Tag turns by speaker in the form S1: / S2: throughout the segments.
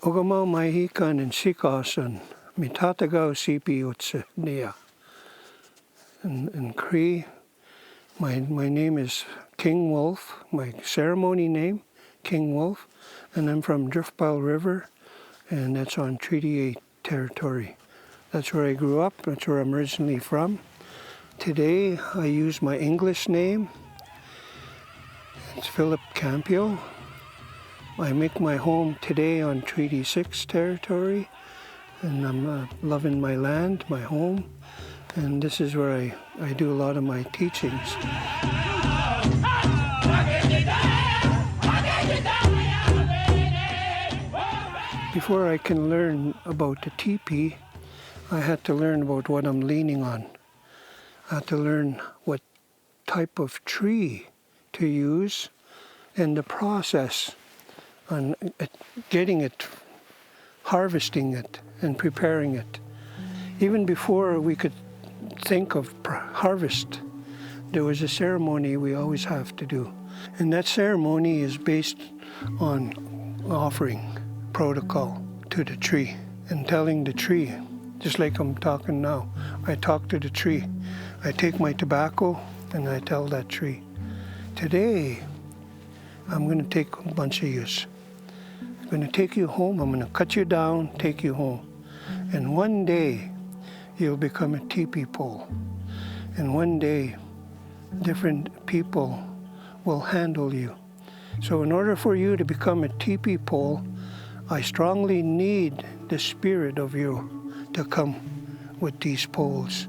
S1: Ogamaw mahikan and sikasan, mitatagaw sipi utse niya. In Cree, my name is King Wolf, my ceremony name, King Wolf, and I'm from Driftpile River, and that's on Treaty 8 territory. That's where I grew up, that's where I'm originally from. Today, I use my English name. It's Phillip Campiou. I make my home today on Treaty 6 territory, and I'm loving my land, my home, and this is where I do a lot of my teachings. Before I can learn about the Tipi, I had to learn about what I'm leaning on. I had to learn what type of tree to use and the process on getting it, harvesting it, and preparing it. Even before we could think of harvest, there was a ceremony we always have to do. And that ceremony is based on offering protocol to the tree and telling the tree, just like I'm talking now. I talk to the tree. I take my tobacco and I tell that tree, today I'm going to take a bunch of yous. I'm going to take you home. I'm going to cut you down, take you home. And one day you'll become a teepee pole. And one day different people will handle you. So in order for you to become a teepee pole, I strongly need the spirit of you to come with these poles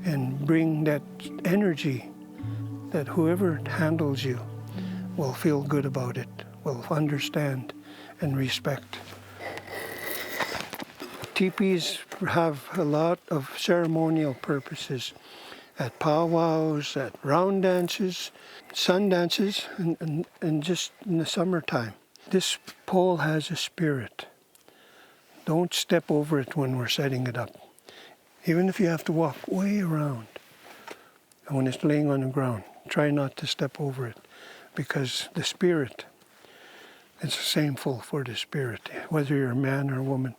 S1: and bring that energy that whoever handles you will feel good about it, will understand and respect. Teepees have a lot of ceremonial purposes at powwows, at round dances, sun dances, and just in the summertime. This pole has a spirit. Don't step over it when we're setting it up. Even if you have to walk way around, and when it's laying on the ground, try not to step over it, because the spirit, it's shameful for the spirit, whether you're a man or a woman.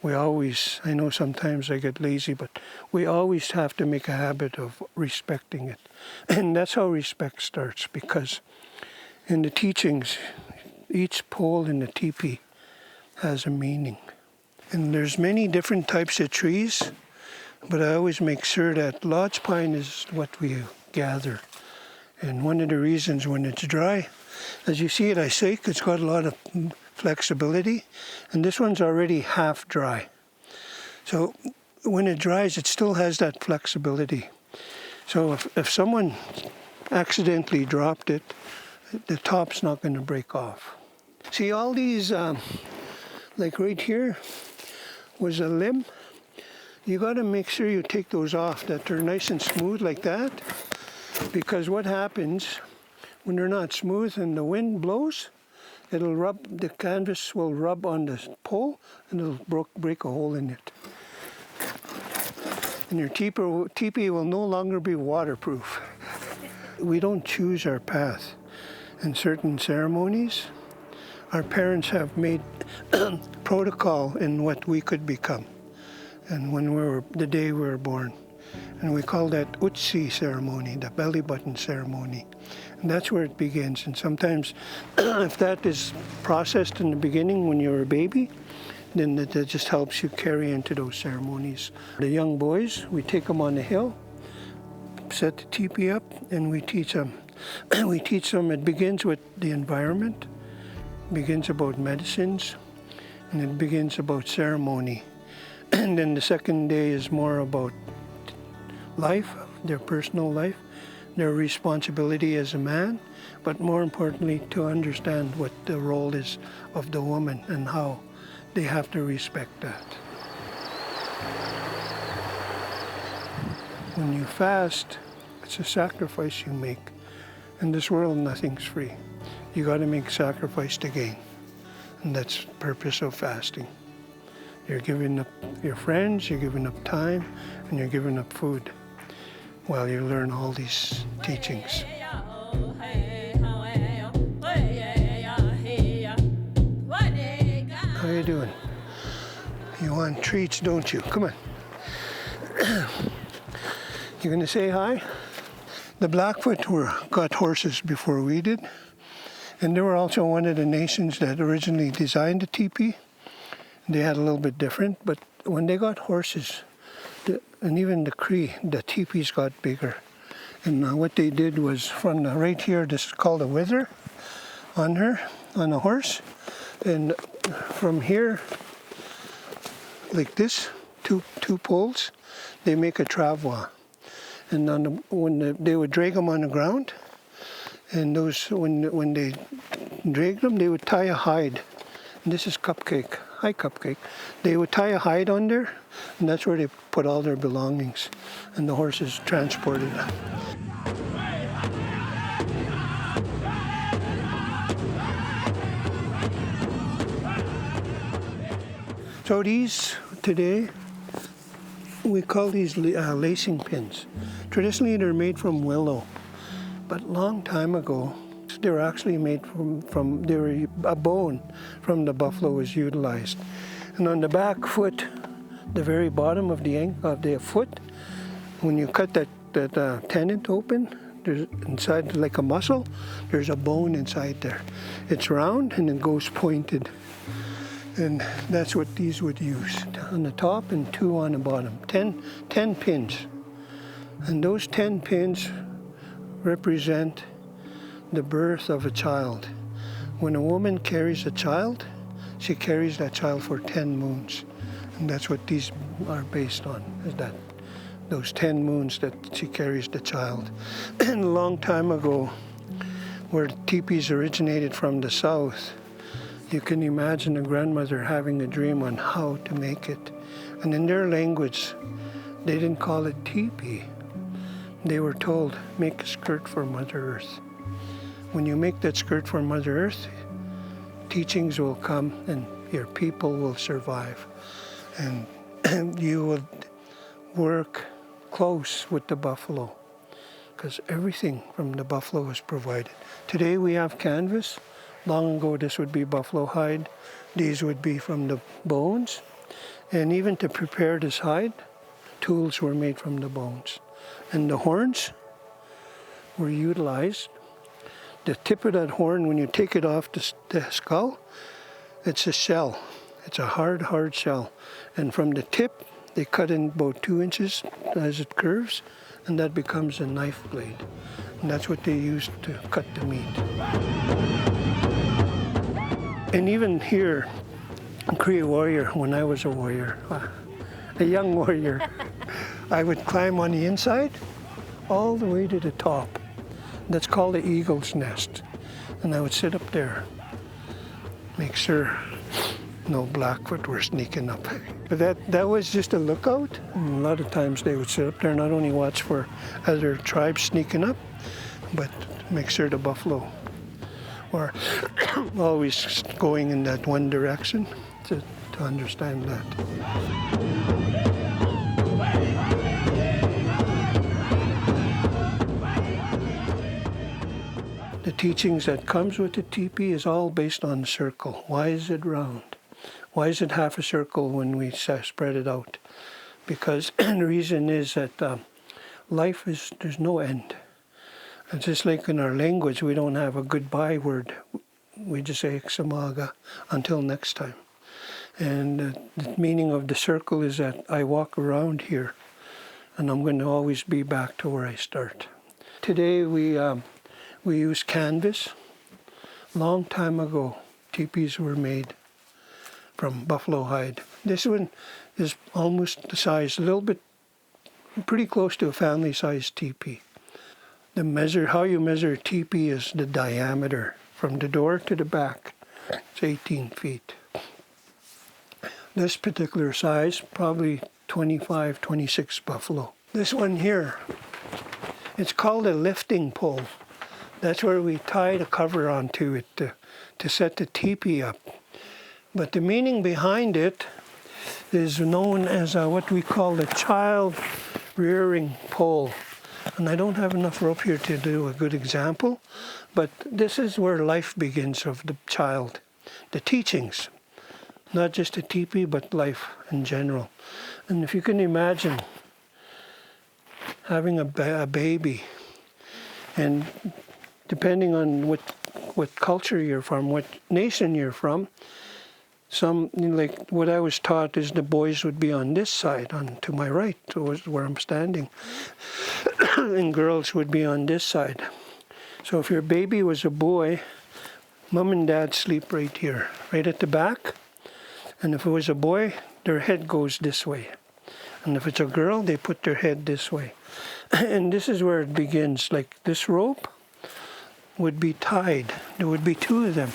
S1: We always, I know sometimes I get lazy, but we always have to make a habit of respecting it. And that's how respect starts, because in the teachings, each pole in the teepee has a meaning. And there's many different types of trees, but I always make sure that lodge pine is what we gather. And one of the reasons when it's dry, as you see it, I say it's got a lot of flexibility, and this one's already half dry. So when it dries, it still has that flexibility. So if someone accidentally dropped it, the top's not going to break off. See all these, like right here was a limb. You got to make sure you take those off, that they're nice and smooth like that, because what happens when they're not smooth and the wind blows, it'll rub, the canvas will rub on the pole and it'll break a hole in it. And your teepee will no longer be waterproof. We don't choose our path. In certain ceremonies, our parents have made protocol in what we could become, and when the day we were born. And we call that Utsi ceremony, the belly button ceremony. And that's where it begins. And sometimes if that is processed in the beginning when you're a baby, then that just helps you carry into those ceremonies. The young boys, we take them on the hill, set the teepee up, and we teach them. We teach them, it begins with the environment, it begins about medicines, and it begins about ceremony. And then the second day is more about life, their personal life, their responsibility as a man, but more importantly to understand what the role is of the woman and how they have to respect that. When you fast, it's a sacrifice you make. In this world, nothing's free. You got to make sacrifice to gain. And that's the purpose of fasting. You're giving up your friends, you're giving up time, and you're giving up food while you learn all these teachings. How you doing? You want treats, don't you? Come on. You gonna say hi? The Blackfoot got horses before we did. And they were also one of the nations that originally designed the teepee. They had a little bit different, but when they got horses, and even the Cree, the teepees got bigger. And what they did was from right here, this is called a wither on a horse. And from here, like this, two poles, they make a travois. And they would drag them on the ground, and when they dragged them, they would tie a hide. And this is Cupcake. Hi, Cupcake. They would tie a hide on there, and that's where they put all their belongings, and the horses transported them. So these, today, we call these lacing pins. Traditionally, they're made from willow, but long time ago, they were actually made a bone from the buffalo was utilized. And on the back foot, the very bottom of the foot, when you cut that tendon open, there's inside like a muscle, there's a bone inside there. It's round and it goes pointed. And that's what these would use on the top and 2 on the bottom. 10 pins. And those 10 pins represent the birth of a child. When a woman carries a child, she carries that child for 10 moons. And that's what these are based on, is that those 10 moons that she carries the child. And a long time ago, where teepees originated from the south, you can imagine a grandmother having a dream on how to make it. And in their language, they didn't call it teepee. They were told, make a skirt for Mother Earth. When you make that skirt for Mother Earth, teachings will come and your people will survive. And you will work close with the buffalo, because everything from the buffalo is provided. Today we have canvas. Long ago this would be buffalo hide. These would be from the bones. And even to prepare this hide, tools were made from the bones. And the horns were utilized. The tip of that horn, when you take it off the skull, it's a shell. It's a hard shell. And from the tip, they cut in about 2 inches as it curves, and that becomes a knife blade. And that's what they used to cut the meat. And even here, Cree warrior, when I was a warrior, a young warrior, I would climb on the inside all the way to the top. That's called the eagle's nest. And I would sit up there, make sure no Blackfoot were sneaking up. But that was just a lookout. And a lot of times they would sit up there, not only watch for other tribes sneaking up, but make sure the buffalo were always going in that one direction to understand that. The teachings that comes with the teepee is all based on the circle. Why is it round? Why is it half a circle when we spread it out? Because the reason is that life there's no end. It's just like in our language, we don't have a goodbye word. We just say Xamaga, until next time. And the meaning of the circle is that I walk around here and I'm going to always be back to where I start. Today we use canvas. Long time ago, teepees were made from buffalo hide. This one is almost the size, a little bit, pretty close to a family-sized teepee. How you measure a teepee is the diameter from the door to the back. It's 18 feet. This particular size, probably 25, 26 buffalo. This one here, it's called a lifting pole. That's where we tie the cover onto it to set the teepee up. But the meaning behind it is known as what we call the child rearing pole. And I don't have enough rope here to do a good example, but this is where life begins of the child. The teachings. not just a teepee, but life in general. And if you can imagine having a baby, and depending on what culture you're from, what nation you're from, some, like what I was taught is the boys would be on this side, on to my right, was where I'm standing, and girls would be on this side. So if your baby was a boy, mom and dad sleep right here, right at the back. And if it was a boy, their head goes this way. And if it's a girl, they put their head this way. And this is where it begins. Like this rope would be tied. There would be two of them.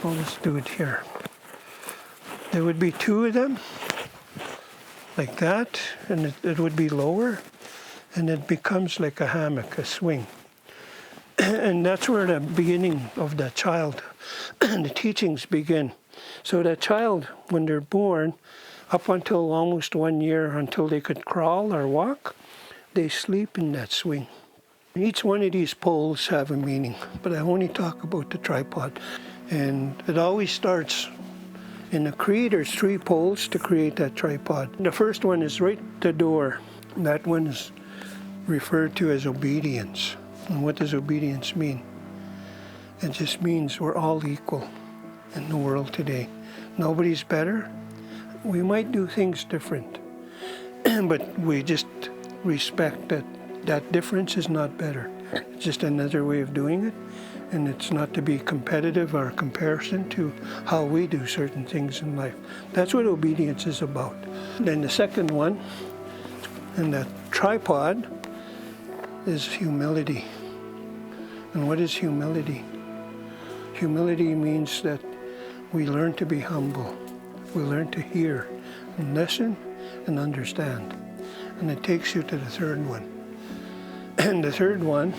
S1: Well, let's do it here. There would be two of them, like that, and it would be lower, and it becomes like a hammock, a swing. And that's where the beginning of that child, the teachings begin. So that child, when they're born, up until almost 1 year, until they could crawl or walk, they sleep in that swing. Each one of these poles have a meaning, but I only talk about the tripod. And it always starts in the creed. There's 3 poles to create that tripod. The first one is right at the door. That one is referred to as obedience. And what does obedience mean? It just means we're all equal in the world today. Nobody's better. We might do things different, but we just respect that difference is not better. It's just another way of doing it, and it's not to be competitive or a comparison to how we do certain things in life. That's what obedience is about. Then the second one, and that tripod, is humility. And what is humility? Humility means that we learn to be humble. We learn to hear and listen and understand. And it takes you to the third one. And the third one,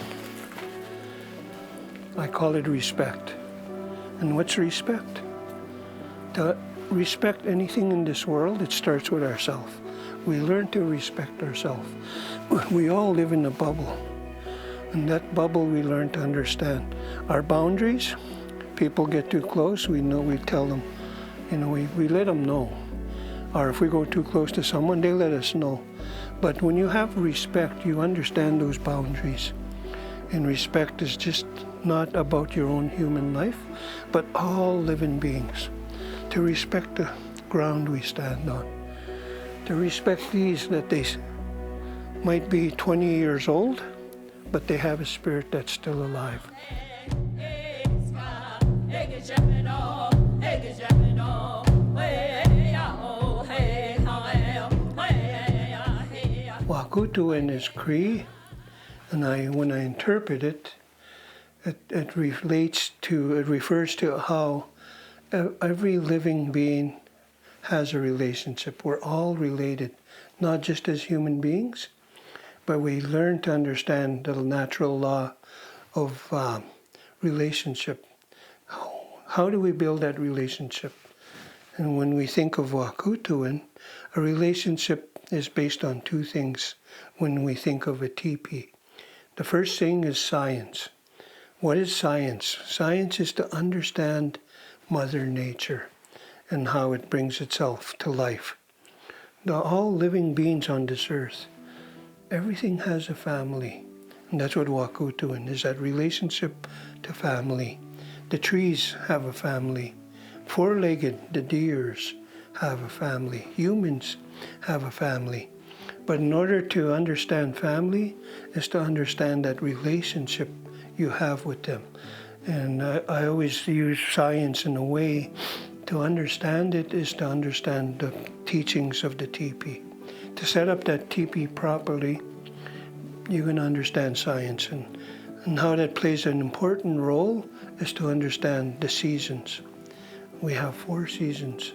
S1: I call it respect. And what's respect? To respect anything in this world, it starts with ourselves. We learn to respect ourselves. We all live in a bubble. In that bubble, we learn to understand our boundaries. People get too close, we tell them, we let them know. Or if we go too close to someone, they let us know. But when you have respect, you understand those boundaries. And respect is just not about your own human life, but all living beings. To respect the ground we stand on. To respect these, that they might be 20 years old, but they have a spirit that's still alive. Wakutuin is Cree, and when I interpret it, it refers to how every living being has a relationship. We're all related, not just as human beings, but we learn to understand the natural law of relationship. How do we build that relationship? And when we think of Wakutuin, a relationship is based on 2 things when we think of a teepee. The first thing is science. What is science? Science is to understand Mother Nature and how it brings itself to life. All living beings on this earth, everything has a family. And that's what Wakutuin is, that relationship to family. The trees have a family. 4-legged, the deers have a family. Humans have a family. But in order to understand family is to understand that relationship you have with them. And I always use science in a way to understand it is to understand the teachings of the teepee. To set up that teepee properly, you're going to understand science. And how that plays an important role is to understand the seasons. We have 4 seasons.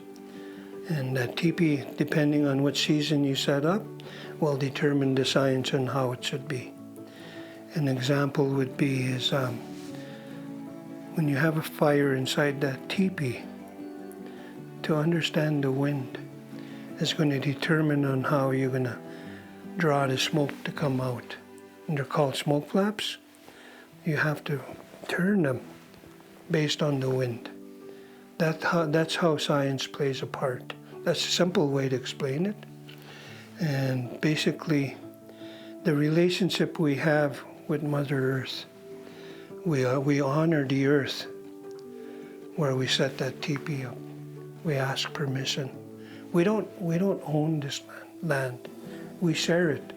S1: And that teepee, depending on what season you set up, will determine the science and how it should be. An example would be is when you have a fire inside that teepee, to understand the wind is going to determine on how you're going to draw the smoke to come out. And they're called smoke flaps. You have to turn them based on the wind. That's how science plays a part. That's a simple way to explain it. And basically, the relationship we have with Mother Earth, we honor the earth where we set that teepee up. We ask permission. We don't own this land. We share it.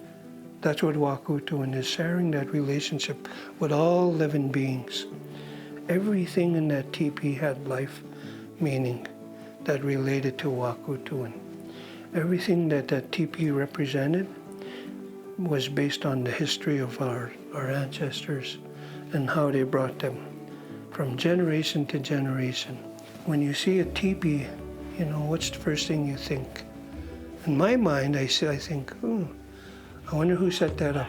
S1: That's what Wakutuan is, sharing that relationship with all living beings. Everything in that teepee had life meaning that related to Wakutuan. Everything that teepee represented was based on the history of our ancestors and how they brought them from generation to generation. When you see a teepee, what's the first thing you think? In my mind, I think, I wonder who set that up.